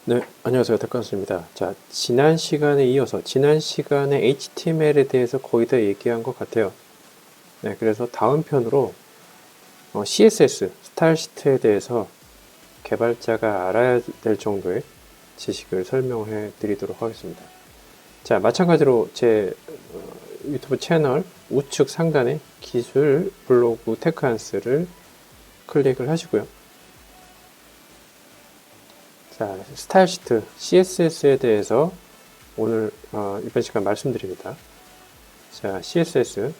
네, 안녕하세요. 닥터스입니다. 자, 지난 시간에 이어서 지난 시간에 HTML에 대해서 거의 다 얘기한 것 같아요. 네, 그래서 다음 편으로 CSS, 스타일 시트에 대해서 개발자가 알아야 될 정도의 지식을 설명해 드리도록 하겠습니다. 자, 마찬가지로 제 유튜브 채널 우측 상단에 기술 블로그 테크한스를 클릭을 하시고요. 자, 스타일 시트, CSS에 대해서 오늘 이번 시간 말씀드립니다. 자, CSS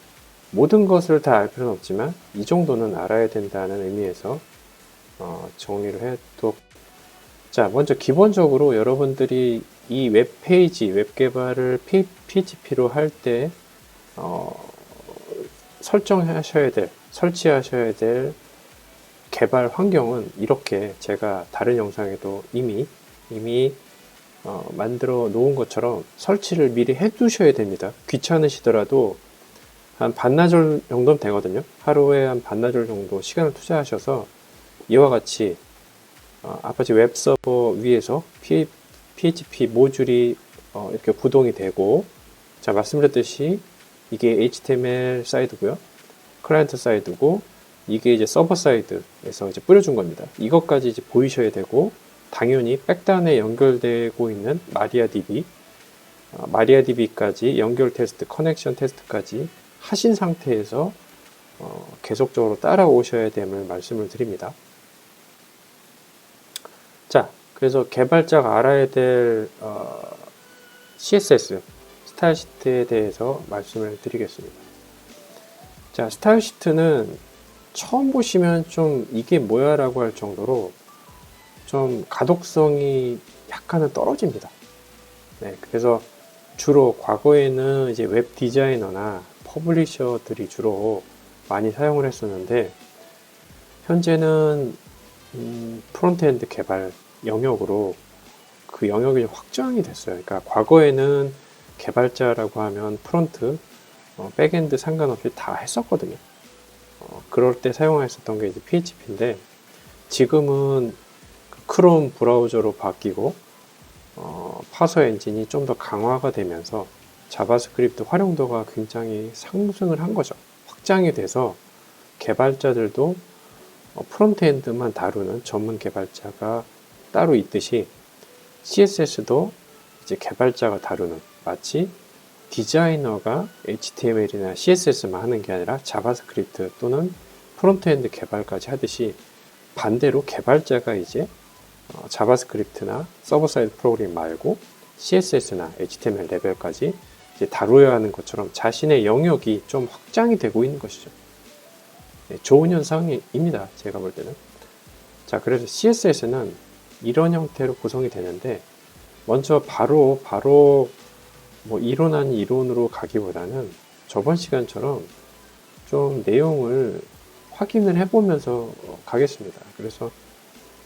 모든 것을 다 알 필요는 없지만 이 정도는 알아야 된다는 의미에서 정리를 해도. 자, 먼저 기본적으로 여러분들이 이 웹페이지, 웹 개발을 PHP로 할 때 설치하셔야 될 개발 환경은 이렇게 제가 다른 영상에도 이미 만들어 놓은 것처럼 설치를 미리 해 두셔야 됩니다. 귀찮으시더라도 한 반나절 정도면 되거든요. 하루에 한 반나절 정도 시간을 투자하셔서 이와 같이 아파치 웹 서버 위에서 PHP 모듈이 이렇게 구동이 되고, 자, 말씀드렸듯이 이게 HTML 사이드고요. 클라이언트 사이드고, 이게 이제 서버 사이드에서 이제 뿌려준 겁니다. 이것까지 이제 보이셔야 되고, 당연히 백단에 연결되고 있는 마리아DB까지 연결 테스트, 커넥션 테스트까지 하신 상태에서 계속적으로 따라오셔야 됨을 말씀을 드립니다. 자, 그래서 개발자가 알아야 될 CSS, 스타일 시트에 대해서 말씀을 드리겠습니다. 자, 스타일 시트는 처음 보시면 좀 이게 뭐야 라고 할 정도로 좀 가독성이 약간은 떨어집니다. 네, 그래서 주로 과거에는 이제 웹 디자이너나 퍼블리셔들이 주로 많이 사용을 했었는데, 현재는 프론트엔드 개발 영역으로 그 영역이 확장이 됐어요. 그러니까 과거에는 개발자라고 하면 프론트, 백엔드 상관없이 다 했었거든요. 그럴 때 사용했었던 게 이제 PHP인데, 지금은 크롬 브라우저로 바뀌고 파서 엔진이 좀 더 강화가 되면서 자바스크립트 활용도가 굉장히 상승을 한 거죠. 확장이 돼서 개발자들도 프론트엔드만 다루는 전문 개발자가 따로 있듯이 CSS도 이제 개발자가 다루는, 마치 디자이너가 HTML이나 CSS만 하는 게 아니라 자바스크립트 또는 프론트엔드 개발까지 하듯이 반대로 개발자가 이제 자바스크립트나 서버 사이드 프로그램 말고 CSS나 HTML 레벨까지 이제 다루어야 하는 것처럼 자신의 영역이 좀 확장이 되고 있는 것이죠. 네, 좋은 현상입니다. 제가 볼 때는. 자, 그래서 CSS는 이런 형태로 구성이 되는데, 먼저 바로 뭐 이론 아닌 이론으로 가기보다는 저번 시간처럼 좀 내용을 확인을 해보면서 가겠습니다. 그래서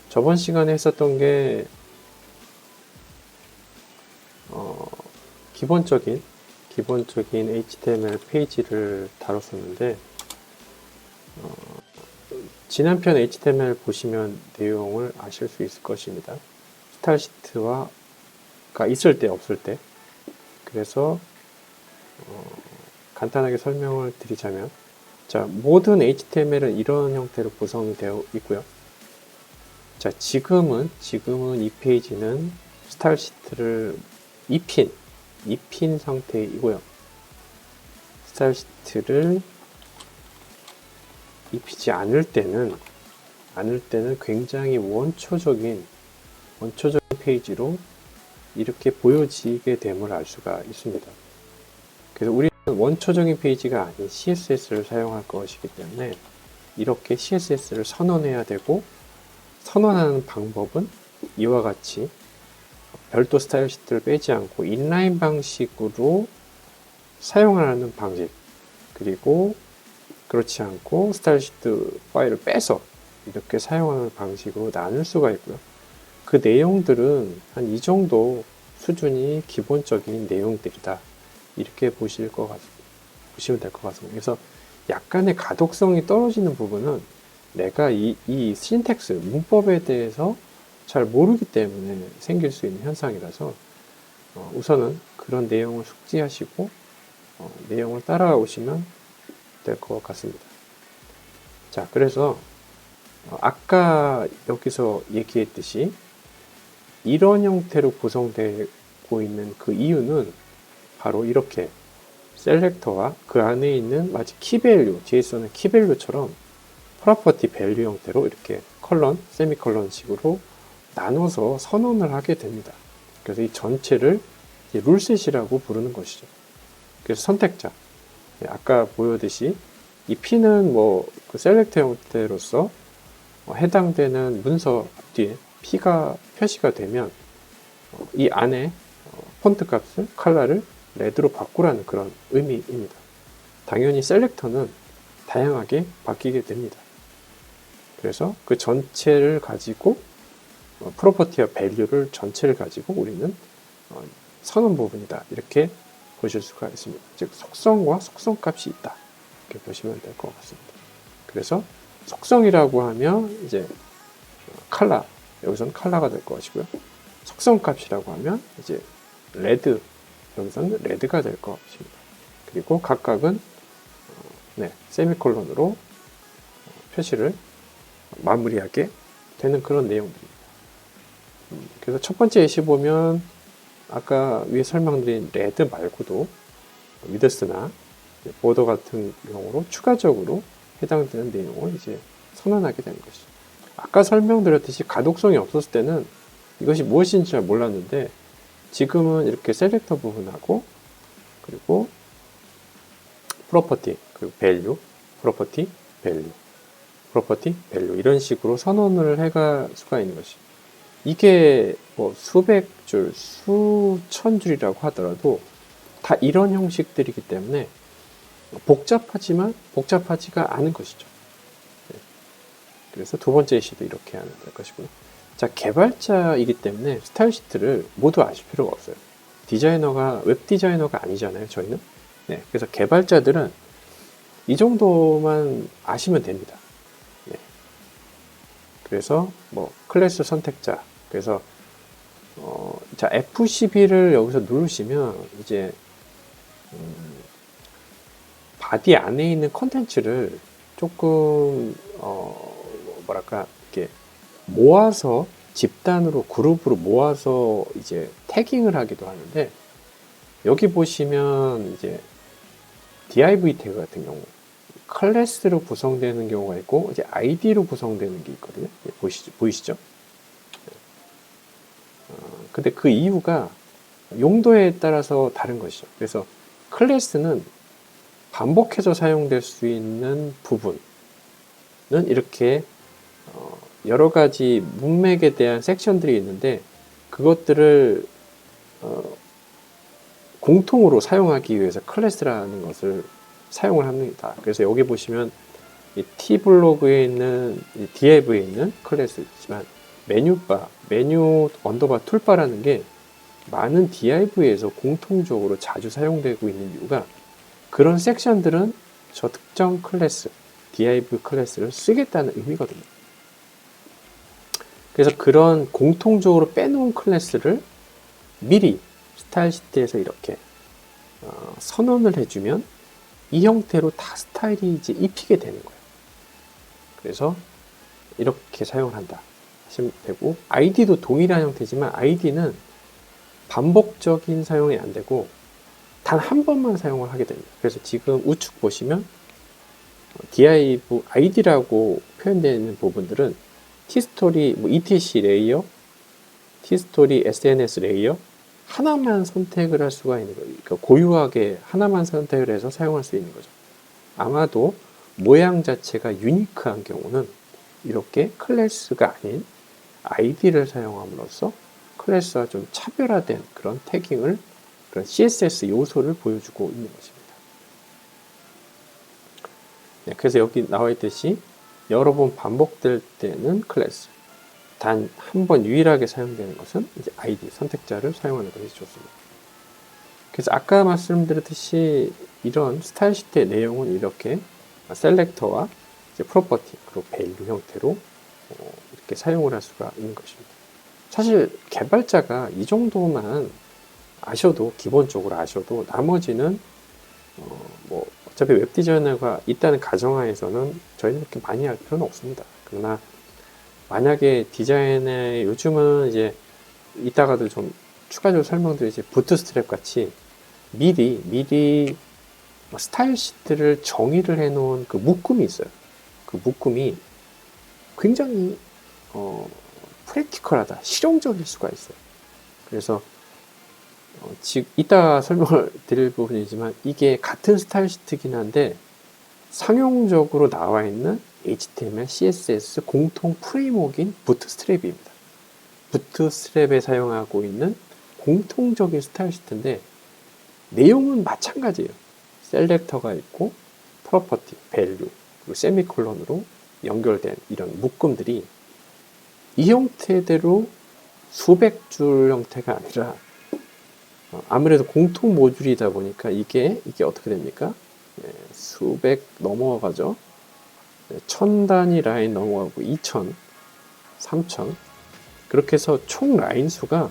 저번 시간에 했었던 게 기본적인 HTML 페이지를 다뤘었는데, 지난 편 HTML 보시면 내용을 아실 수 있을 것입니다. 스타일 시트가 있을 때 없을 때. 그래서 간단하게 설명을 드리자면, 자, 모든 HTML은 이런 형태로 구성이 되어 있고요. 자, 지금은 이 페이지는 스타일 시트를 입힌 상태이고요. 스타일 시트를 입히지 않을 때는 굉장히 원초적인 페이지로 이렇게 보여지게 됨을 알 수가 있습니다. 그래서 우리는 원초적인 페이지가 아닌 CSS를 사용할 것이기 때문에 이렇게 CSS를 선언해야 되고, 선언하는 방법은 이와 같이 별도 스타일 시트를 빼지 않고 인라인 방식으로 사용하는 방식, 그리고 그렇지 않고 스타일 시트 파일을 빼서 이렇게 사용하는 방식으로 나눌 수가 있고요. 그 내용들은 한 이 정도 수준이 기본적인 내용들이다, 이렇게 보시면 될 것 같습니다. 그래서 약간의 가독성이 떨어지는 부분은 내가 이 신텍스, 문법에 대해서 잘 모르기 때문에 생길 수 있는 현상이라서 우선은 그런 내용을 숙지하시고 내용을 따라오시면 될 것 같습니다. 자, 그래서 아까 여기서 얘기했듯이 이런 형태로 구성되고 있는 그 이유는 바로 이렇게 셀렉터와 그 안에 있는 마치 키밸류, JSON의 키밸류처럼 프로퍼티 밸류 형태로 이렇게 컬런, 세미컬런 식으로 나눠서 선언을 하게 됩니다. 그래서 이 전체를 룰셋이라고 부르는 것이죠. 그래서 선택자, 아까 보여듯이 이 P는 그 셀렉터 형태로서 해당되는 문서 앞뒤에 P가 표시가 되면 이 안에 폰트 값을, 컬러를 레드로 바꾸라는 그런 의미입니다. 당연히 셀렉터는 다양하게 바뀌게 됩니다. 그래서 그 전체를 가지고 프로퍼티와 밸류를 전체를 가지고 우리는 선언 부분이다, 이렇게 보실 수가 있습니다. 즉 속성과 속성 값이 있다, 이렇게 보시면 될 것 같습니다. 그래서 속성이라고 하면 이제 컬러, 여기서는 컬러가 될 것이고요. 속성 값이라고 하면 이제 레드, 여기서는 레드가 될 것입니다. 그리고 각각은 세미콜론으로 표시를 마무리하게 되는 그런 내용들입니다. 그래서 첫 번째 예시 보면 아까 위에 설명드린 레드 말고도 위드스나 보더 같은 경우로 추가적으로 해당되는 내용을 이제 선언하게 되는 것이죠. 아까 설명드렸듯이 가독성이 없었을 때는 이것이 무엇인지 잘 몰랐는데 지금은 이렇게 셀렉터 부분하고 그리고 프로퍼티, 그리고 밸류, 프로퍼티, 밸류, 프로퍼티, 밸류 이런 식으로 선언을 해갈 수가 있는 것이. 이게 수백 줄, 수천 줄이라고 하더라도 다 이런 형식들이기 때문에 복잡하지만 복잡하지가 않은 것이죠. 그래서 두 번째 예시도 이렇게 하면 될 것이고요. 자, 개발자이기 때문에 스타일 시트를 모두 아실 필요가 없어요. 웹 디자이너가 아니잖아요, 저희는. 그래서 개발자들은 이 정도만 아시면 됩니다. 그래서 클래스 선택자, 그래서 자, F12를 여기서 누르시면 이제 바디 안에 있는 컨텐츠를 조금 뭐랄까 이렇게 모아서 집단으로 그룹으로 모아서 이제 태깅을 하기도 하는데, 여기 보시면 이제 div 태그 같은 경우 클래스로 구성되는 경우가 있고 이제 id로 구성되는 게 있거든요. 보이시죠? 근데 그 이유가 용도에 따라서 다른 것이죠. 그래서 클래스는 반복해서 사용될 수 있는 부분은 이렇게 여러 가지 문맥에 대한 섹션들이 있는데 그것들을 공통으로 사용하기 위해서 클래스라는 것을 사용을 합니다. 그래서 여기 보시면 이 T블로그에 있는 이 div에 있는 클래스지만 메뉴 언더바 툴바라는 게 많은 div에서 공통적으로 자주 사용되고 있는 이유가 그런 섹션들은 저 특정 클래스, div 클래스를 쓰겠다는 의미거든요. 그래서 그런 공통적으로 빼놓은 클래스를 미리 스타일 시트에서 이렇게 선언을 해주면 이 형태로 다 스타일이 이제 입히게 되는 거예요. 그래서 이렇게 사용을 한다 하시면 되고, id도 동일한 형태지만 id는 반복적인 사용이 안 되고 단 한 번만 사용을 하게 됩니다. 그래서 지금 우측 보시면 div id라고 표현되어 있는 부분들은 t스토리, etc 레이어, t스토리 sns 레이어 하나만 선택을 할 수가 있는 거예요. 그러니까 고유하게 하나만 선택을 해서 사용할 수 있는 거죠. 아마도 모양 자체가 유니크한 경우는 이렇게 클래스가 아닌 id를 사용함으로써 클래스와 좀 차별화된 그런 태깅을, 그런 CSS 요소를 보여주고 있는 것입니다. 그래서 여기 나와 있듯이 여러 번 반복될 때는 클래스, 단 한 번 유일하게 사용되는 것은 이제 ID 선택자를 사용하는 것이 좋습니다. 그래서 아까 말씀드렸듯이 이런 스타일 시트의 내용은 이렇게 셀렉터와 이제 프로퍼티 그리고 밸류 형태로 이렇게 사용을 할 수가 있는 것입니다. 사실 개발자가 이 정도만 아셔도, 기본적으로 아셔도, 나머지는 뭐 어차피 웹 디자이너가 있다는 가정하에서는 저희는 그렇게 많이 할 필요는 없습니다. 그러나 만약에 디자인에 요즘은 이제 이따가도 좀 추가적으로 설명드리지, 부트스트랩 같이 미리 스타일 시트를 정의를 해 놓은 그 묶음이 있어요. 그 묶음이 굉장히 프랙티컬하다, 실용적일 수가 있어요. 그래서 지금 이따 설명을 드릴 부분이지만 이게 같은 스타일 시트긴 한데 상용적으로 나와 있는 HTML, CSS 공통 프레임워크인 부트스트랩입니다. 부트스트랩에 사용하고 있는 공통적인 스타일 시트인데 내용은 마찬가지예요. 셀렉터가 있고 프로퍼티, 밸류, 그리고 세미콜론으로 연결된 이런 묶음들이 이 형태대로 수백 줄 형태가 아니라 아무래도 공통 모듈이다 보니까 이게 어떻게 됩니까? 수백 넘어가죠. 1000단위 라인 넘어가고 2000, 3000 그렇게 해서 총 라인 수가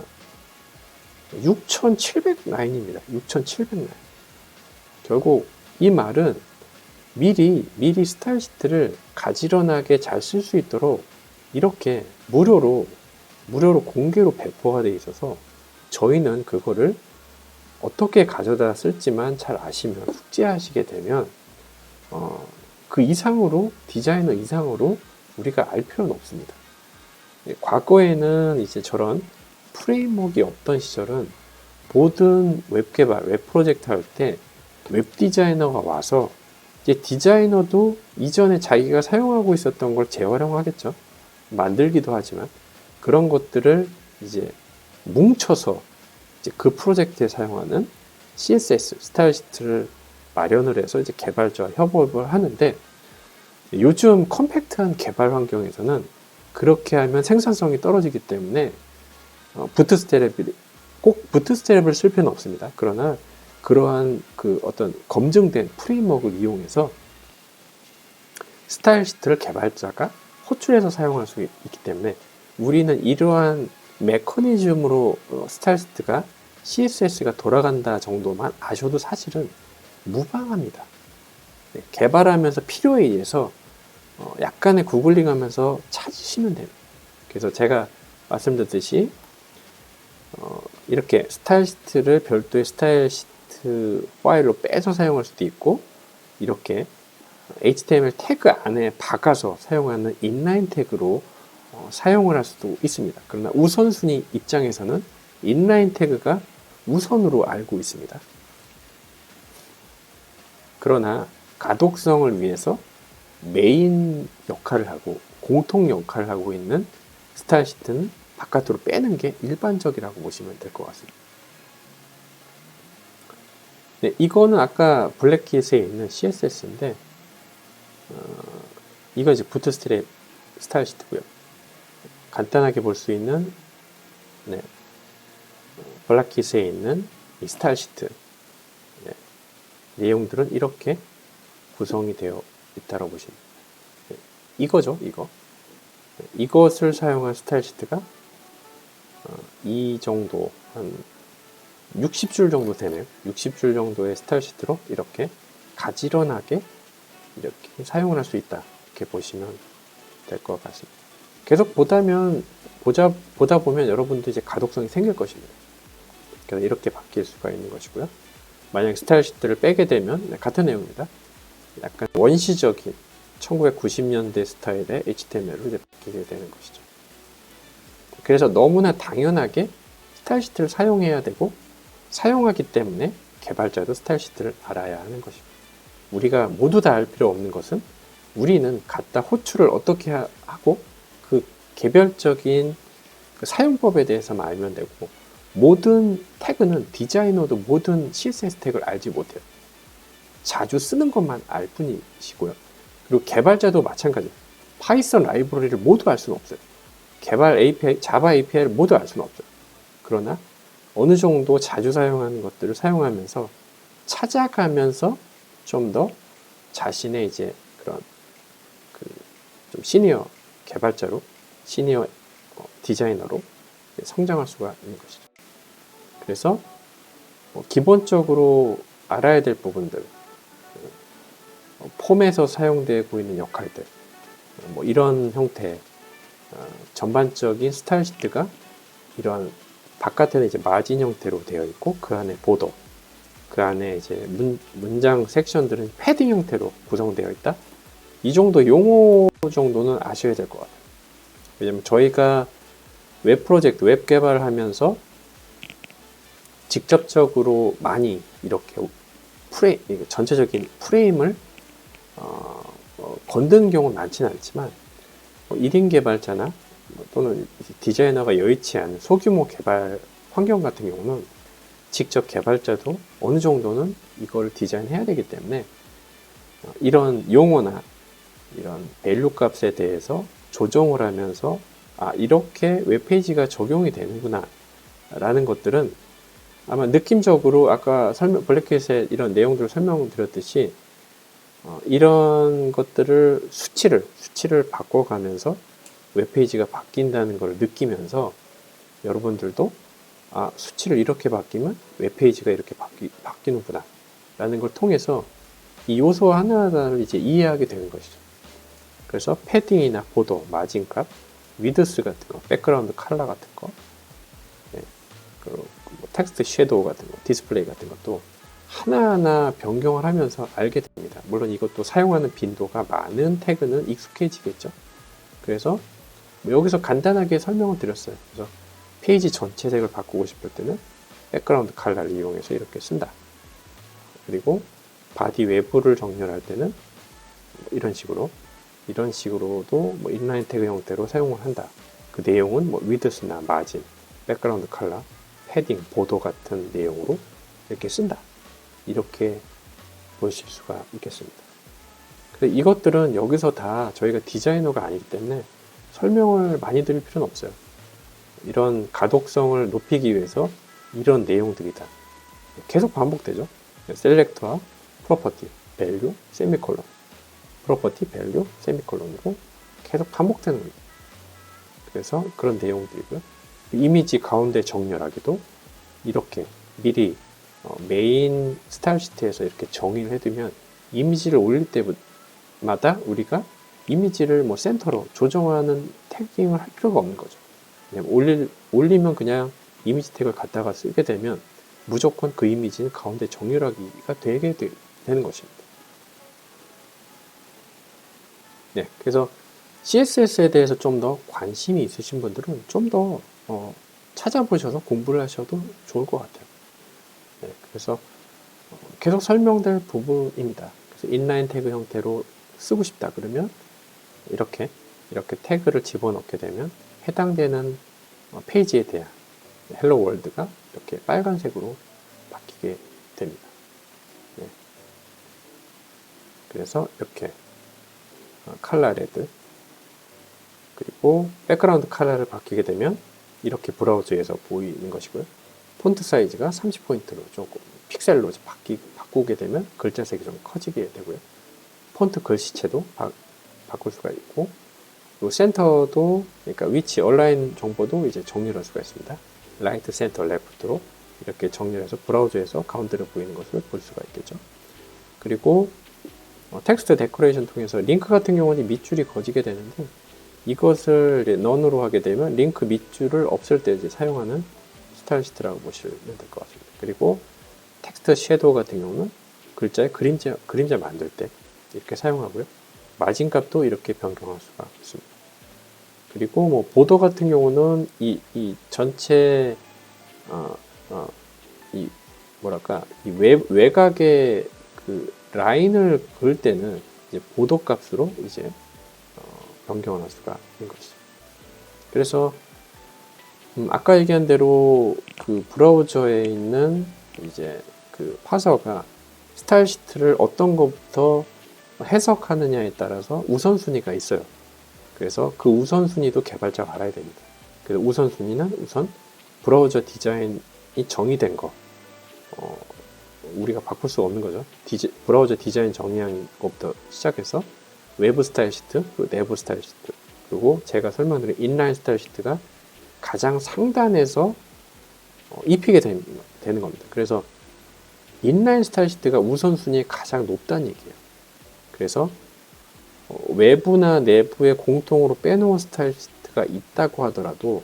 6700 라인입니다. 6700 라인. 결국 이 말은 미리 스타일 시트를 가지런하게 잘 쓸 수 있도록 이렇게 무료로 공개로 배포가 되어 있어서 저희는 그거를 어떻게 가져다 쓸지만 잘 아시면, 숙지하시게 되면 그 이상으로, 디자이너 이상으로 우리가 알 필요는 없습니다. 과거에는 이제 저런 프레임워크가 없던 시절은 모든 웹 개발, 웹 프로젝트 할 때 웹 디자이너가 와서 이제 디자이너도 이전에 자기가 사용하고 있었던 걸 재활용하겠죠. 만들기도 하지만 그런 것들을 이제 뭉쳐서 이제 그 프로젝트에 사용하는 CSS, 스타일 시트를 마련을 해서 이제 개발자와 협업을 하는데 요즘 컴팩트한 개발 환경에서는 그렇게 하면 생산성이 떨어지기 때문에 꼭 부트스트랩을 쓸 필요는 없습니다. 그러나 그러한 그 어떤 검증된 프레임워크를 이용해서 스타일 시트를 개발자가 호출해서 사용할 수 있기 때문에 우리는 이러한 메커니즘으로 스타일 시트가 CSS가 돌아간다 정도만 아셔도 사실은 무방합니다. 개발하면서 필요에 의해서 약간의 구글링 하면서 찾으시면 됩니다. 그래서 제가 말씀드렸듯이 이렇게 스타일 시트를 별도의 스타일 시트 파일로 빼서 사용할 수도 있고 이렇게 HTML 태그 안에 박아서 사용하는 인라인 태그로 사용을 할 수도 있습니다. 그러나 우선순위 입장에서는 인라인 태그가 우선으로 알고 있습니다. 그러나 가독성을 위해서 메인 역할을 하고 공통 역할을 하고 있는 스타일 시트는 바깥으로 빼는 게 일반적이라고 보시면 될 것 같습니다. 네, 이거는 아까 블랙킷에 있는 CSS인데 이거 이제 부트스트랩 스타일 시트고요. 간단하게 볼 수 있는 블랙킷에 있는 이 스타일 시트 내용들은 이렇게 구성이 되어 있다고 보시면 이거죠, 이거. 이것을 사용한 스타일 시트가 이 정도, 한 60줄 정도 되네요. 60줄 정도의 스타일 시트로 이렇게 가지런하게 이렇게 사용을 할 수 있다. 이렇게 보시면 될 것 같습니다. 계속 보다 보면 여러분도 이제 가독성이 생길 것입니다. 그래서 이렇게 바뀔 수가 있는 것이고요. 만약 스타일 시트를 빼게 되면 같은 내용입니다. 약간 원시적인 1990년대 스타일의 HTML로 이제 바뀌게 되는 것이죠. 그래서 너무나 당연하게 스타일 시트를 사용해야 되고 사용하기 때문에 개발자도 스타일 시트를 알아야 하는 것입니다. 우리가 모두 다 알 필요 없는 것은 우리는 갖다 호출을 어떻게 하고 그 개별적인 그 사용법에 대해서만 알면 되고 모든 태그는 디자이너도 모든 CSS 태그를 알지 못해요. 자주 쓰는 것만 알 뿐이시고요. 그리고 개발자도 마찬가지예요. 파이썬 라이브러리를 모두 알 수는 없어요. 개발 API, 자바 API를 모두 알 수는 없어요. 그러나 어느 정도 자주 사용하는 것들을 사용하면서 찾아가면서 좀 더 자신의 이제 그런 좀 시니어 개발자로, 시니어 디자이너로 성장할 수가 있는 것이죠. 그래서 기본적으로 알아야 될 부분들, 폼에서 사용되고 있는 역할들, 이런 형태, 전반적인 스타일 시트가 이런 바깥에는 이제 마진 형태로 되어 있고 그 안에 보도, 그 안에 이제 문장 섹션들은 패딩 형태로 구성되어 있다. 이 정도 용어 정도는 아셔야 될 것 같아요. 왜냐면 저희가 웹 프로젝트, 웹 개발을 하면서 직접적으로 많이 이렇게 전체적인 프레임을 건드는 경우는 많지는 않지만 1인 개발자나 또는 디자이너가 여의치 않은 소규모 개발 환경 같은 경우는 직접 개발자도 어느 정도는 이걸 디자인해야 되기 때문에 이런 용어나 이런 밸류 값에 대해서 조정을 하면서 이렇게 웹페이지가 적용이 되는구나 라는 것들은 아마 느낌적으로 아까 블랙캣의 이런 내용들을 설명드렸듯이 이런 것들을 수치를 바꿔가면서 웹페이지가 바뀐다는 걸 느끼면서 여러분들도 수치를 이렇게 바뀌면 웹페이지가 이렇게 바뀌는구나 라는 걸 통해서 이 요소 하나하나를 이제 이해하게 되는 것이죠. 그래서 패딩이나 보도, 마진값, 위드스 같은 거, 백그라운드 컬러 같은 거, 텍스트 섀도우 같은 거, 디스플레이 같은 것도 하나하나 변경을 하면서 알게 됩니다. 물론 이것도 사용하는 빈도가 많은 태그는 익숙해지겠죠. 그래서 여기서 간단하게 설명을 드렸어요. 그래서 페이지 전체 색을 바꾸고 싶을 때는 백그라운드 컬러를 이용해서 이렇게 쓴다. 그리고 바디 외부를 정렬할 때는 이런 식으로도 인라인 태그 형태로 사용을 한다. 그 내용은 위드스나 마진, 백그라운드 컬러, 패딩, 보도 같은 내용으로 이렇게 쓴다. 이렇게 보실 수가 있겠습니다. 이것들은 여기서 다 저희가 디자이너가 아니기 때문에 설명을 많이 드릴 필요는 없어요. 이런 가독성을 높이기 위해서 이런 내용들이다. 계속 반복되죠. 셀렉터와 프로퍼티, 밸류, 세미콜론, 프로퍼티, 밸류, 세미콜론으로 계속 반복되는 거예요. 그래서 그런 내용들이고요. 이미지 가운데 정렬하기도 이렇게 미리 메인 스타일 시트에서 이렇게 정의를 해두면 이미지를 올릴 때마다 우리가 이미지를 센터로 조정하는 태깅을 할 필요가 없는 거죠. 그냥 올리면 그냥 이미지 태그를 갖다가 쓰게 되면 무조건 그 이미지는 가운데 정렬하기가 되게 되는 것입니다. 네, 그래서 CSS에 대해서 좀 더 관심이 있으신 분들은 좀 더 찾아보셔서 공부를 하셔도 좋을 것 같아요. 네, 그래서 계속 설명될 부분입니다. 그래서 인라인 태그 형태로 쓰고 싶다 그러면 이렇게 태그를 집어넣게 되면 해당되는 페이지에 대한 헬로 월드가 이렇게 빨간색으로 바뀌게 됩니다. 네. 그래서 이렇게 컬러 레드 그리고 백그라운드 컬러를 바뀌게 되면 이렇게 브라우저에서 보이는 것이고요. 폰트 사이즈가 30포인트로 조금 픽셀로 바꾸게 되면 글자색이 좀 커지게 되고요. 폰트 글씨체도 바꿀 수가 있고 그리고 센터도 그러니까 위치 얼라인 정보도 이제 정렬할 수가 있습니다. 라이트, 센터, 레프트로 이렇게 정렬해서 브라우저에서 가운데로 보이는 것을 볼 수가 있겠죠. 그리고 텍스트 데코레이션 통해서 링크 같은 경우는 밑줄이 거지게 되는데 이것을 none으로 하게 되면 링크 밑줄을 없앨 때 이제 사용하는 스타일 시트라고 보시면 될 것 같습니다. 그리고 텍스트 섀도우 같은 경우는 글자에 그림자 만들 때 이렇게 사용하고요. 마진 값도 이렇게 변경할 수가 있습니다. 그리고 보도 같은 경우는 이 전체 이 외곽의 그 라인을 그을 때는 이제 보도 값으로 이제 변경을 할 수가 있는 것이죠. 그래서 아까 얘기한 대로 그 브라우저에 있는 이제 그 파서가 스타일 시트를 어떤 것부터 해석하느냐에 따라서 우선순위가 있어요. 그래서 그 우선순위도 개발자가 알아야 됩니다. 그래서 우선순위는 우선 브라우저 디자인이 정의된 거 우리가 바꿀 수 없는 거죠. 브라우저 디자인 정의한 것부터 시작해서 외부 스타일 시트, 그리고 내부 스타일 시트, 그리고 제가 설명드린 인라인 스타일 시트가 가장 상단에서 입히게 되는 겁니다. 그래서 인라인 스타일 시트가 우선순위에 가장 높다는 얘기예요. 그래서 외부나 내부에 공통으로 빼놓은 스타일 시트가 있다고 하더라도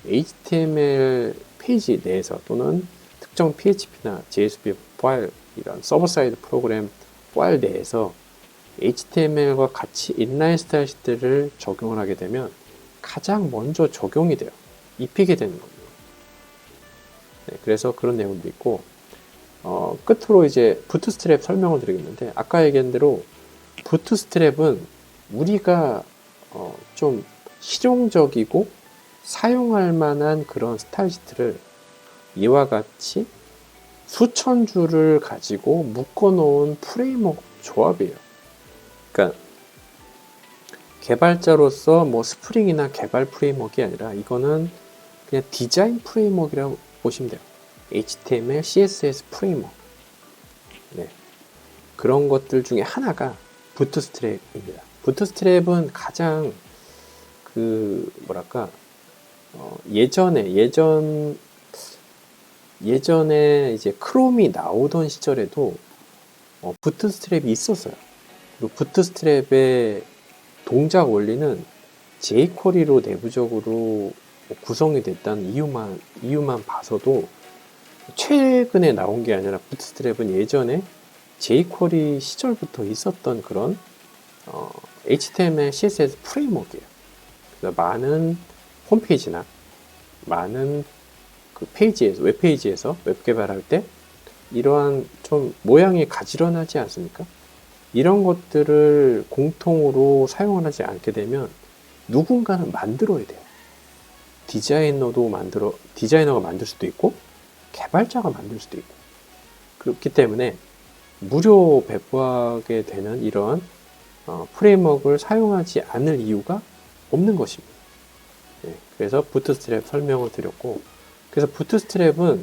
HTML 페이지 내에서 또는 특정 PHP나 JSP 파일, 이런 서버 사이드 프로그램 파일 내에서 HTML과 같이 인라인 스타일 시트를 적용을 하게 되면 가장 먼저 적용이 돼요. 입히게 되는 겁니다. 네, 그래서 그런 내용도 있고, 끝으로 이제 부트스트랩 설명을 드리겠는데, 아까 얘기한 대로 부트스트랩은 우리가 좀 실용적이고 사용할 만한 그런 스타일 시트를 이와 같이 수천 줄을 가지고 묶어 놓은 프레임워크 조합이에요. 그러니까 개발자로서 뭐 스프링이나 개발 프레임워크가 아니라 이거는 그냥 디자인 프레임워크라고 보시면 돼요. HTML, CSS 프레임워크. 네. 그런 것들 중에 하나가 부트스트랩입니다. 부트스트랩은 가장 예전에 이제 크롬이 나오던 시절에도 부트스트랩이 있었어요. 그리고 부트스트랩의 동작 원리는 jQuery로 내부적으로 구성이 됐다는 이유만 봐서도 최근에 나온 게 아니라 부트스트랩은 예전에 jQuery 시절부터 있었던 그런 HTML, CSS 프레임워크예요. 그래서 많은 홈페이지나 많은 그 페이지에서, 웹페이지에서 웹 개발할 때 이러한 좀 모양이 가지런하지 않습니까? 이런 것들을 공통으로 사용을 하지 않게 되면 누군가는 만들어야 돼요. 디자이너가 만들 수도 있고, 개발자가 만들 수도 있고. 그렇기 때문에 무료 배포하게 되는 이런 프레임워크를 사용하지 않을 이유가 없는 것입니다. 네, 그래서 부트스트랩 설명을 드렸고, 그래서 부트스트랩은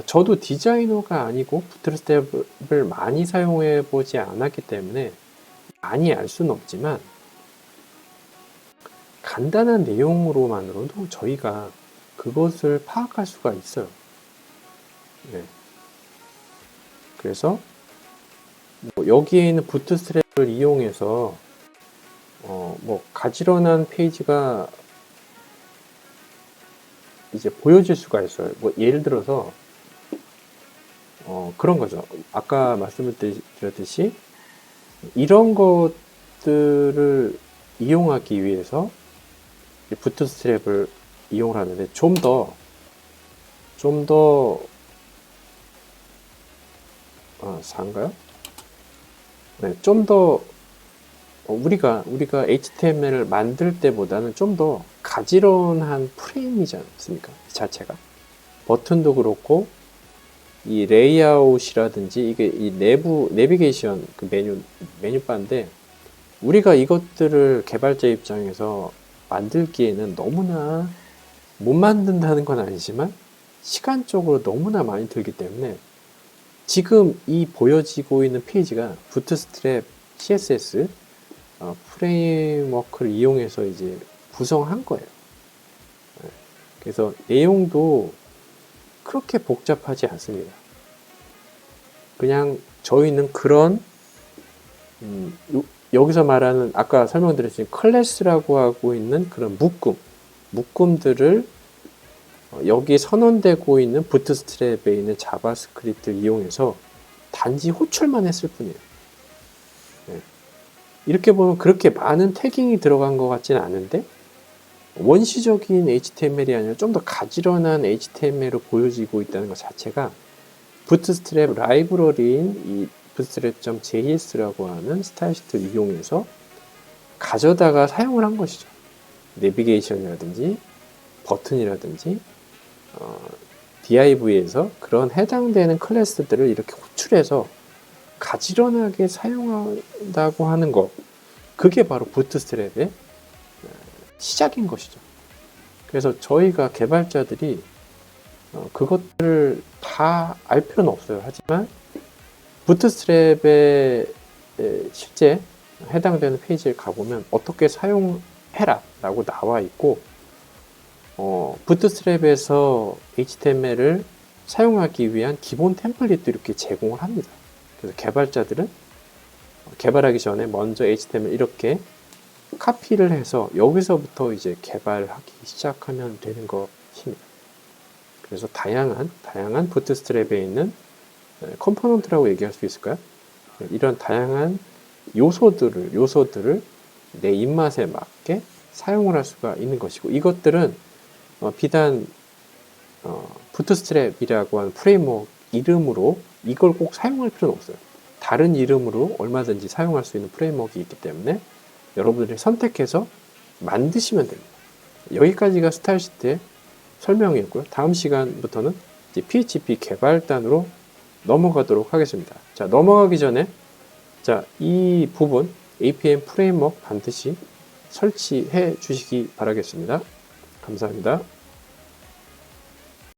저도 디자이너가 아니고 부트스트랩을 많이 사용해 보지 않았기 때문에 많이 알 수는 없지만 간단한 내용으로만으로도 저희가 그것을 파악할 수가 있어요. 네. 그래서 여기에 있는 부트스트랩을 이용해서 가지런한 페이지가 이제 보여질 수가 있어요. 예를 들어서 그런 거죠. 아까 말씀을 드렸듯이 이런 것들을 이용하기 위해서 부트스트랩을 이용을 하는데 좀 더 사인가요? 네, 좀 더 우리가 HTML을 만들 때보다는 좀 더 가지런한 프레임이지 않습니까? 자체가 버튼도 그렇고 이 레이아웃이라든지 이게 이 내부 내비게이션 그 메뉴바인데 우리가 이것들을 개발자 입장에서 만들기에는 너무나 못 만든다는 건 아니지만 시간적으로 너무나 많이 들기 때문에 지금 이 보여지고 있는 페이지가 부트스트랩 CSS 프레임워크를 이용해서 이제 구성한 거예요. 그래서 내용도 그렇게 복잡하지 않습니다. 그냥 저희는 그런 여기서 말하는 아까 설명드렸지만 클래스라고 하고 있는 그런 묶음들을 여기 선언되고 있는 부트스트랩에 있는 자바스크립트를 이용해서 단지 호출만 했을 뿐이에요. 네. 이렇게 보면 그렇게 많은 태깅이 들어간 것 같지는 않은데 원시적인 HTML이 아니라 좀 더 가지런한 HTML을 보여지고 있다는 것 자체가 부트스트랩 라이브러리인 이 bootstrap.js라고 하는 스타일 시트를 이용해서 가져다가 사용을 한 것이죠. 내비게이션이라든지 버튼이라든지 div에서 그런 해당되는 클래스들을 이렇게 호출해서 가지런하게 사용한다고 하는 것, 그게 바로 부트스트랩의 시작인 것이죠. 그래서 저희가 개발자들이 그것들을 다 알 필요는 없어요. 하지만 부트스트랩에 실제 해당되는 페이지에 가보면 어떻게 사용해라 라고 나와 있고 부트스트랩에서 HTML을 사용하기 위한 기본 템플릿도 이렇게 제공을 합니다. 그래서 개발자들은 개발하기 전에 먼저 HTML 이렇게 카피를 해서 여기서부터 이제 개발하기 시작하면 되는 것입니다. 그래서 다양한 부트스트랩에 있는 컴포넌트라고 얘기할 수 있을까요? 이런 다양한 요소들을 내 입맛에 맞게 사용을 할 수가 있는 것이고, 이것들은 비단 부트스트랩이라고 하는 프레임워크 이름으로 이걸 꼭 사용할 필요는 없어요. 다른 이름으로 얼마든지 사용할 수 있는 프레임워크가 있기 때문에 여러분들이 선택해서 만드시면 됩니다. 여기까지가 스타일시트의 설명이었고요. 다음 시간부터는 이제 PHP 개발단으로 넘어가도록 하겠습니다. 자, 넘어가기 전에 이 부분 APM 프레임워크 반드시 설치해 주시기 바라겠습니다. 감사합니다.